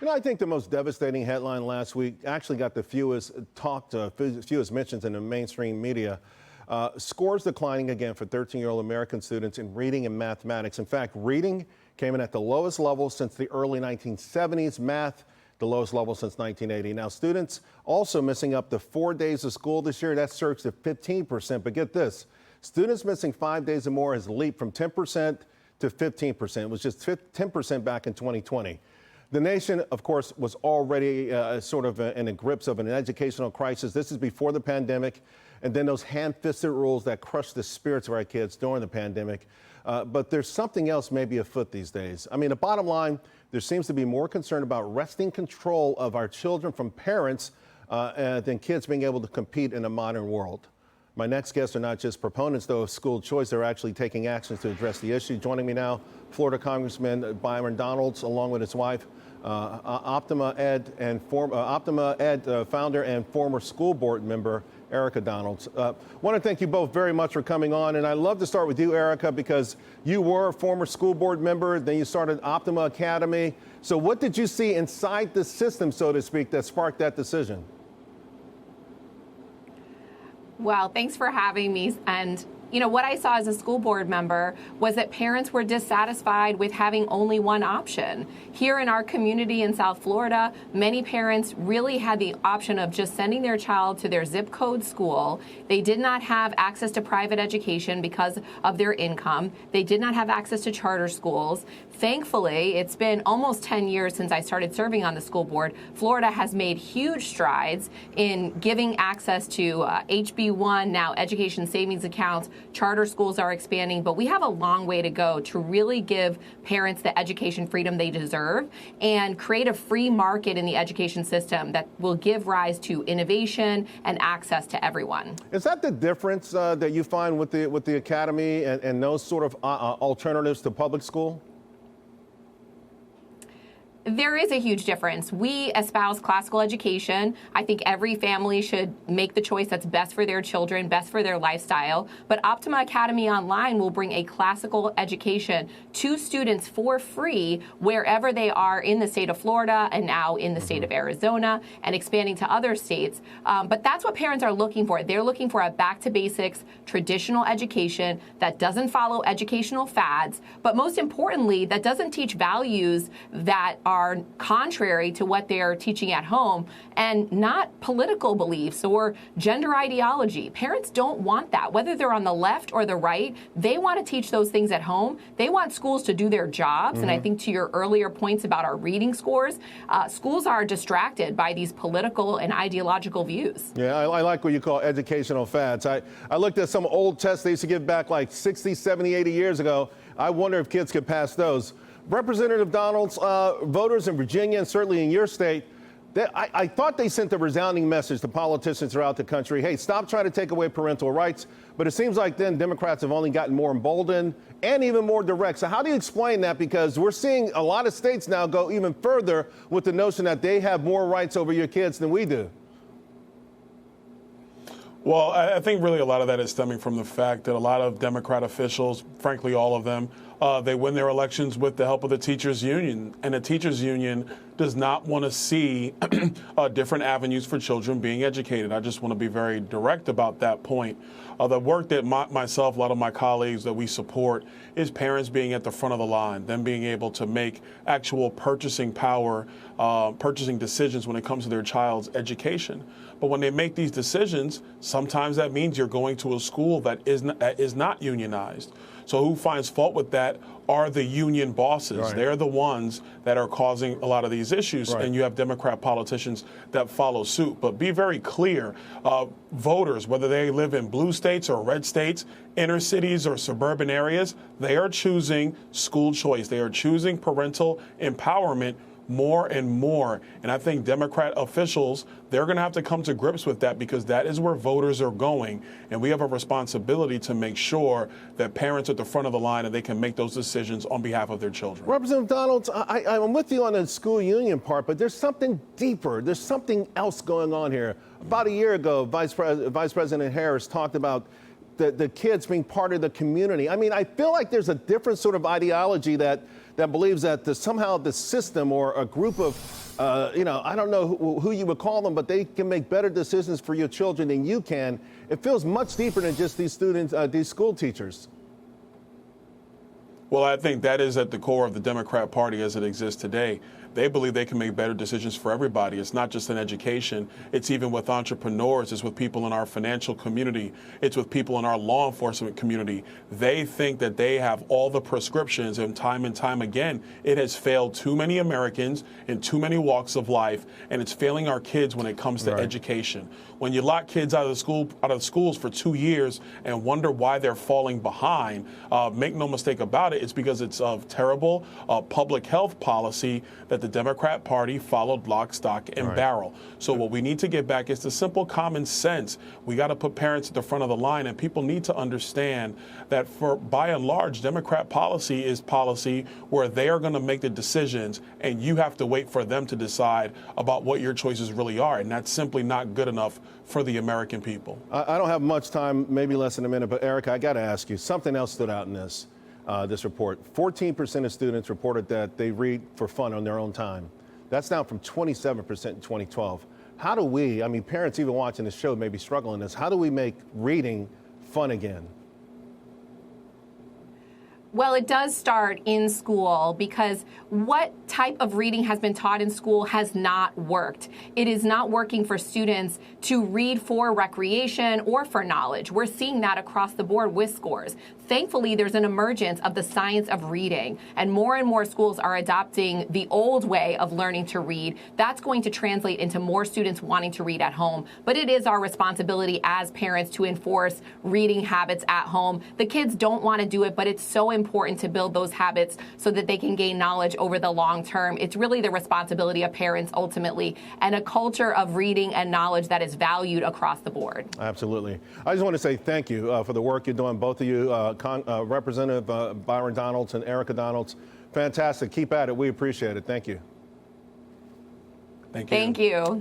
I think the most devastating headline last week actually got the fewest mentions in the mainstream media. Scores declining again for 13-year-old American students in reading and mathematics. In fact, reading came in at the lowest level since the early 1970s. Math, the lowest level since 1980. Now, students also missing up to 4 days of school this year. That surged to 15%. But get this, students missing 5 days or more has leaped from 10% to 15%. It was just 10% back in 2020. The nation, of course, was already in the grips of an educational crisis. This is before the pandemic, and then those ham-fisted rules that crushed the spirits of our kids during the pandemic. But there's something else maybe afoot these days. I mean, the bottom line, there seems to be more concern about wresting control of our children from parents than kids being able to compete in a modern world. My next guests are not just proponents, though, of school choice. They're actually taking actions to address the issue. Joining me now, Florida Congressman Byron Donalds, along with his wife, Optima Ed founder and former school board member Erika Donalds. Want to thank you both very much for coming on, and I'd love to start with you, Erika, because you were a former school board member, then you started Optima Academy. So what did you see inside the system, so to speak, that sparked that decision? Well, thanks for having me. And what I saw as a school board member was that parents were dissatisfied with having only one option. Here in our community in South Florida, many parents really had the option of just sending their child to their zip code school. They did not have access to private education because of their income. They did not have access to charter schools. Thankfully, it's been almost 10 years since I started serving on the school board. Florida has made huge strides in giving access to HB1, now education savings accounts. Charter schools are expanding, but we have a long way to go to really give parents the education freedom they deserve and create a free market in the education system that will give rise to innovation and access to everyone. Is that the difference that you find with the academy and those sort of alternatives to public school? There is a huge difference. We espouse classical education. I think every family should make the choice that's best for their children, best for their lifestyle. But Optima Academy Online will bring a classical education to students for free wherever they are in the state of Florida and now in the state of Arizona and expanding to other states. But that's what parents are looking for. They're looking for a back to basics, traditional education that doesn't follow educational fads, but most importantly, that doesn't teach values that are contrary to what they're teaching at home and not political beliefs or gender ideology. Parents don't want that. Whether they're on the left or the right, they want to teach those things at home. They want schools to do their jobs. And I think to your earlier points about our reading scores, schools are distracted by these political and ideological views. Yeah, I like what you call educational fads. I looked at some old tests they used to give back like 60, 70, 80 years ago. I wonder if kids could pass those. Representative Donalds, voters in Virginia and certainly in your state, I thought they sent a resounding message to politicians throughout the country. Hey, stop trying to take away parental rights. But it seems like then Democrats have only gotten more emboldened and even more direct. So how do you explain that? Because we're seeing a lot of states now go even further with the notion that they have more rights over your kids than we do. Well, I think really a lot of that is stemming from the fact that a lot of Democrat officials, frankly, all of them, they win their elections with the help of the teachers union. And the teachers union does not want to see different avenues for children being educated. I just want to be very direct about that point. The work that myself, a lot of my colleagues that we support is parents being at the front of the line, them being able to make actual purchasing power, purchasing decisions when it comes to their child's education. But when they make these decisions, sometimes that means you're going to a school that is not unionized. So who finds fault with that are the union bosses. Right. They're the ones that are causing a lot of these issues. Right. And you have Democrat politicians that follow suit. But be very clear, voters, whether they live in blue states or red states, inner cities or suburban areas, they are choosing school choice. They are choosing parental empowerment more and more. And I think Democrat officials, they're going to have to come to grips with that because that is where voters are going. And we have a responsibility to make sure that parents are at the front of the line and they can make those decisions on behalf of their children. Representative Donalds, I'm with you on the school union part, but there's something deeper. There's something else going on here. About a year ago, Vice President Harris talked about the kids being part of the community. I mean, I feel like there's a different sort of ideology that that believes that somehow the system or a group of, I don't know who you would call them, but they can make better decisions for your children than you can. It feels much deeper than just these students, these school teachers. Well, I think that is at the core of the Democrat Party as it exists today. They believe they can make better decisions for everybody. It's not just in education. It's even with entrepreneurs. It's with people in our financial community. It's with people in our law enforcement community. They think that they have all the prescriptions, and time again, it has failed too many Americans in too many walks of life, and it's failing our kids when it comes to education. When you lock kids out of schools for 2 years and wonder why they're falling behind, make no mistake about it, it's because it's of terrible public health policy that the Democrat Party followed lock, stock, and barrel. So what we need to get back is the simple common sense. We got to put parents at the front of the line, and people need to understand that by and large, Democrat policy is policy where they are going to make the decisions, and you have to wait for them to decide about what your choices really are. And that's simply not good enough for the American people. I don't have much time, maybe less than a minute, but Erika, I got to ask you, something else stood out in this report. 14% of students reported that they read for fun on their own time. That's down from 27% in 2012. How do we, parents even watching this show may be struggling this, how do we make reading fun again? Well, it does start in school, because what type of reading has been taught in school has not worked. It is not working for students to read for recreation or for knowledge. We're seeing that across the board with scores. Thankfully, there's an emergence of the science of reading, and more schools are adopting the old way of learning to read. That's going to translate into more students wanting to read at home. But it is our responsibility as parents to enforce reading habits at home. The kids don't want to do it, but it's so important to build those habits so that they can gain knowledge over the long term. It's really the responsibility of parents ultimately, and a culture of reading and knowledge that is valued across the board. Absolutely. I just want to say thank you for the work you're doing, both of you, Representative Byron Donalds and Erika Donalds. Fantastic. Keep at it. We appreciate it. Thank you. Thank you. Thank you.